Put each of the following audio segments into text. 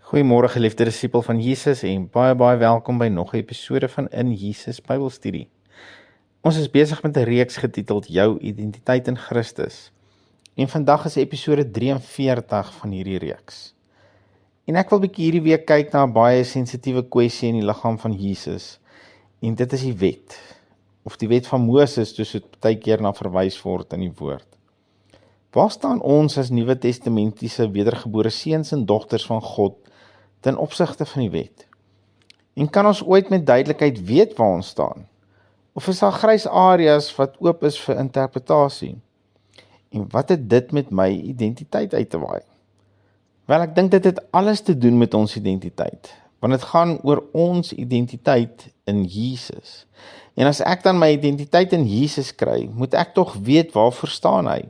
Goeiemôre geliefde disipel van Jesus en baie welkom by nog 'n episode van In Jesus Bybelstudie. Ons is besig met 'n reeks getiteld Jou Identiteit in Christus. En vandag is episode 43 van hierdie reeks. En ek wil bietjie hierdie week kyk na 'n baie sensitiewe kwessie in die liggaam van Jesus. En dit is die wet, of die wet van Moses, soos dit baie keer na verwys word in die woord. Waar staan ons as Nuwe Testamentiese wedergebore seuns en dogters van God ten opsigte van die wet? En kan ons ooit met duidelikheid weet waar ons staan? Of is daar grys areas wat oop is vir interpretasie? En wat het dit met my identiteit uit te waai? Wel, ek dink dit het alles te doen met ons identiteit, want dit gaan oor ons identiteit in Jesus. En as ek dan my identiteit in Jesus kry, moet ek tog weet waarvoor staan hy,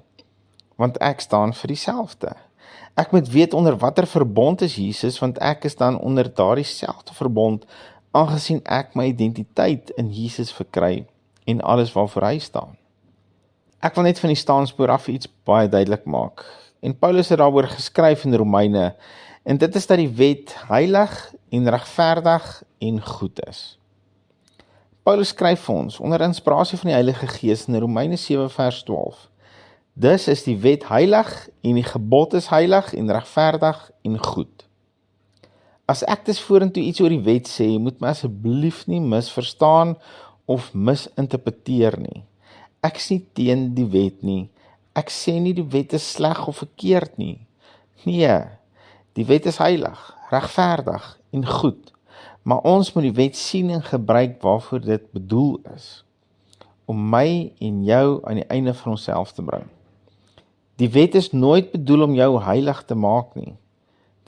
want ek staan vir dieselfde. Ek moet weet onder watter verbond is Jesus, want ek is dan onder daardie selfde verbond, aangesien ek my identiteit in Jesus verkry en alles waarvoor hy staan. Ek wil net van die staanspoor af iets baie duidelik maak. En Paulus het daaroor geskryf in Romeine, en dit is dat die wet heilig en regverdig en goed is. Paulus skryf vir ons onder inspirasie van die Heilige Gees in Romeine 7 vers 12. Dus is die wet heilig en die gebod is heilig en regverdig en goed. As ek dus vorentoe iets oor die wet sê, moet my asseblief nie misverstaan of misinterpreteer nie. Ek is nie teen die wet nie. Ek sê nie die wet is sleg of verkeerd nie. Nee, die wet is heilig, regverdig en goed. Maar ons moet die wet sien en gebruik waarvoor dit bedoel is. Om my en jou aan die einde van onsself te bring. Die wet is nooit bedoel om jou heilig te maak nie.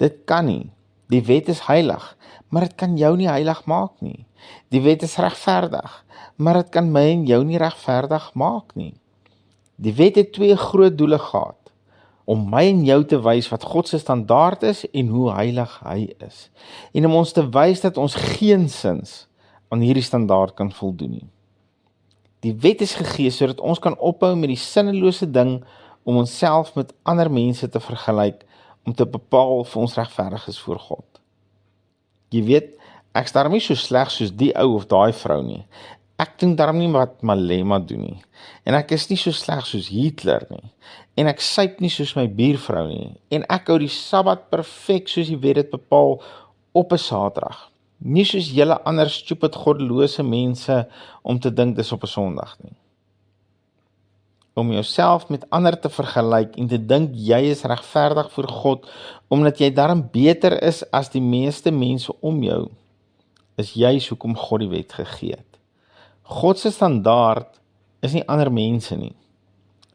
Dit kan nie. Die wet is heilig, maar dit kan jou nie heilig maak nie. Die wet is regverdig, maar dit kan my en jou nie regverdig maak nie. Die wet het twee groot doele gehad. Om my en jou te wys wat God se standaard is en hoe heilig hy is. En om ons te wys dat ons geensins aan hierdie standaard kan voldoen nie. Die wet is gegee sodat ons kan ophou met die sinnelose ding om onsself met ander mense te vergelyk, om te bepaal of ons regverdig is voor God. Jy weet, ek is daarom nie so sleg soos die ou of daai vrou nie. Ek doen daarom nie wat Malema doen nie. En ek is nie so sleg soos Hitler nie. En ek suip nie soos my buurvrou nie. En ek hou die Sabbat perfek soos die wet dit bepaal op 'n Saterdag. Nie soos julle ander stupid goddelose mense om te dink dis op 'n Sondag nie. Om jouself met ander te vergelyk en te dink jy is regverdig voor God, omdat jy daarom beter is as die meeste mense om jou, is juis hoekom God die wet gegee het. God se standaard is nie ander mense nie.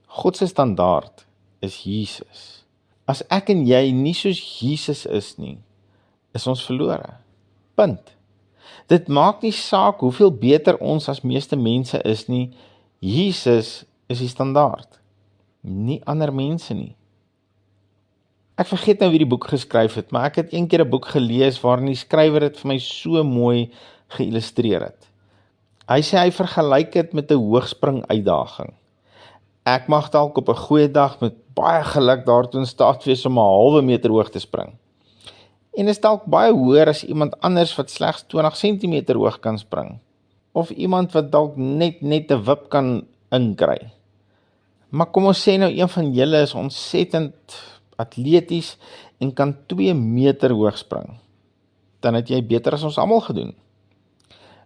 God se standaard is Jesus. As ek en jy nie soos Jesus is nie, is ons verlore. Punt. Dit maak nie saak hoeveel beter ons as meeste mense is nie, Jesus is die standaard, nie ander mense nie. Ek vergeet nou wie die boek geskryf het, maar ek het eendag 'n boek gelees waarin die skrywer dit vir my so mooi geïllustreer het. Hy sê hy vergelyk dit met 'n hoogspring uitdaging. Ek mag dalk op 'n goeie dag met baie geluk daartoe in staat wees om 'n halwe meter hoog te spring. En is dalk baie hoër as iemand anders wat slegs 20 cm hoog kan spring. Of iemand wat dalk net 'n wip kan inkry. Maar kom ons sê nou een van julle is ontsettend atleties en kan 2 meter hoog spring. Dan het jy beter as ons almal gedoen.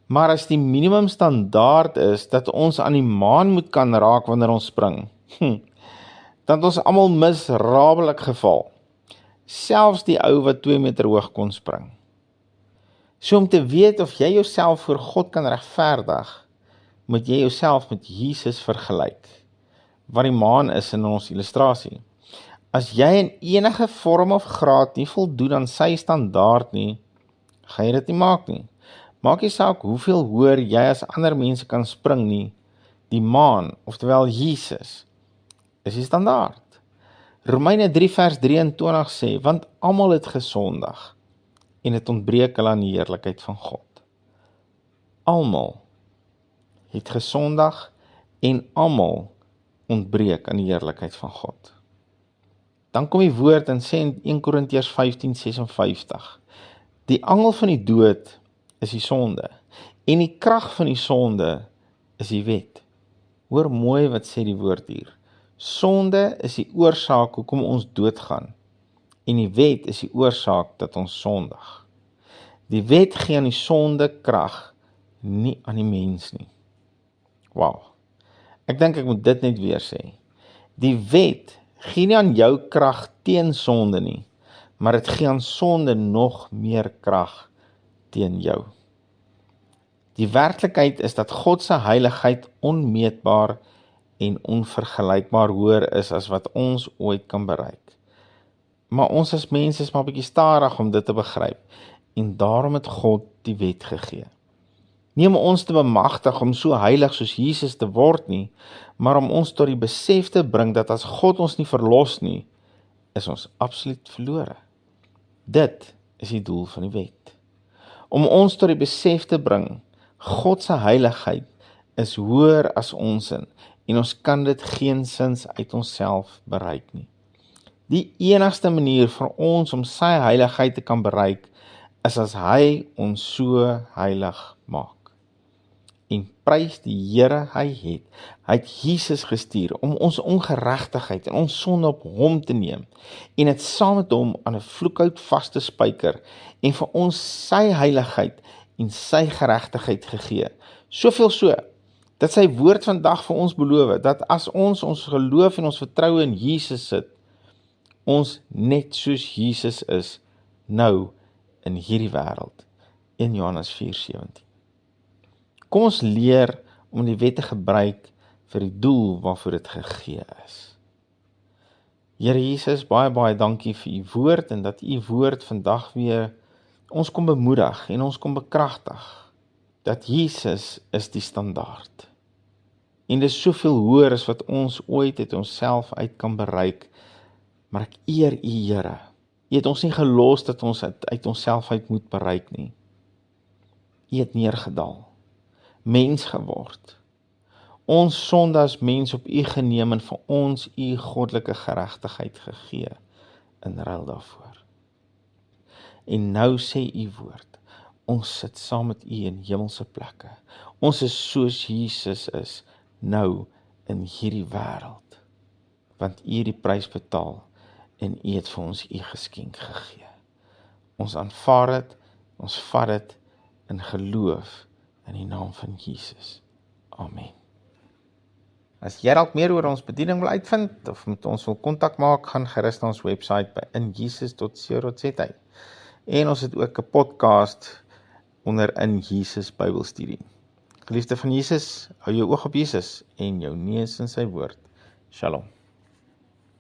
Maar as die minimum standaard is dat ons aan die maan moet kan raak wanneer ons spring, dan het ons almal miserabelik geval. Selfs die ou wat 2 meter hoog kon spring. So om te weet of jy jouself voor God kan regverdig, moet jy jouself met Jesus vergelyk, wat die maan is in ons illustrasie. As jy in enige vorm of graad nie voldoen aan sy standaard nie, gaan jy dit nie maak nie. Maak nie saak hoeveel hoër jy as ander mense kan spring nie, die maan, oftewel Jesus, is die standaard. Romeine 3 vers 23 sê, want almal het gesondig, en het ontbreek hulle aan die heerlikheid van God. Almal het gesondig, en almal ontbreek aan die heerlikheid van God. Dan kom die woord en sê in 1 Korintiërs 15:56, die angel van die dood is die sonde, en die krag van die sonde is die wet. Hoor mooi wat sê die woord hier. Sonde is die oorsaak hoekom ons doodgaan, en die wet is die oorsaak dat ons sondig. Die wet gee aan die sonde krag, nie aan die mens nie. Wow, ek dink ek moet dit net weer sê. Die wet gee nie aan jou krag teen sonde nie, maar dit gee aan sonde nog meer krag teen jou. Die werklikheid is dat God se heiligheid onmeetbaar en onvergelykbaar hoër is as wat ons ooit kan bereik. Maar ons as mense is maar 'n bietjie stadig om dit te begryp, en daarom het God die wet gegee. Nie om ons te bemagtig om so heilig soos Jesus te word nie, maar om ons tot die besef te bring dat as God ons nie verlos nie, is ons absoluut verlore. Dit is die doel van die wet. Om ons tot die besef te bring, God se heiligheid is hoër as ons in, en ons kan dit geensins uit onsself bereik nie. Die enigste manier vir ons om sy heiligheid te kan bereik, is as hy ons so heilig maak. En prys die Here, hy het Jesus gestuur om ons ongeregtigheid en ons sonde op hom te neem, en het saam met hom aan 'n vloekhout vas te spyker, en vir ons sy heiligheid en sy geregtigheid gegee. Soveel so, dat sy woord vandag vir ons beloof, dat as ons geloof en ons vertroue in Jesus sit, ons net soos Jesus is, nou in hierdie wêreld. 1 Johannes 4:17. Kom ons leer om die wet te gebruik vir die doel waarvoor dit gegee is. Here Jesus, baie dankie vir u woord, en dat u woord vandag weer ons kom bemoedig en ons kom bekragtig, dat Jesus is die standaard. En dit is soveel hoër as wat ons ooit uit onsself uit kan bereik, maar ek eer u Here. U het ons nie gelos dat ons uit onsself uit moet bereik nie. U het neergedaal, mens geword, ons sonde as mens op u geneem en vir ons u goddelike geregtigheid gegee in ruil daarvoor. En nou sê u woord, ons sit saam met u in hemelse plekke. Ons is soos Jesus is, nou in hierdie wêreld, want u het die prys betaal en u het vir ons u geskenk gegee. Ons aanvaar dit, ons vat dit in geloof in die naam van Jesus. Amen. As jy dalk meer oor ons bediening wil uitvind of met ons wil kontak maak, gaan gerus na ons webwerf by injesus.co.za. En ons het ook 'n podcast onder In Jesus Bybelstudie. Geliefde van Jesus, hou jou oog op Jesus en jou neus in sy woord. Shalom.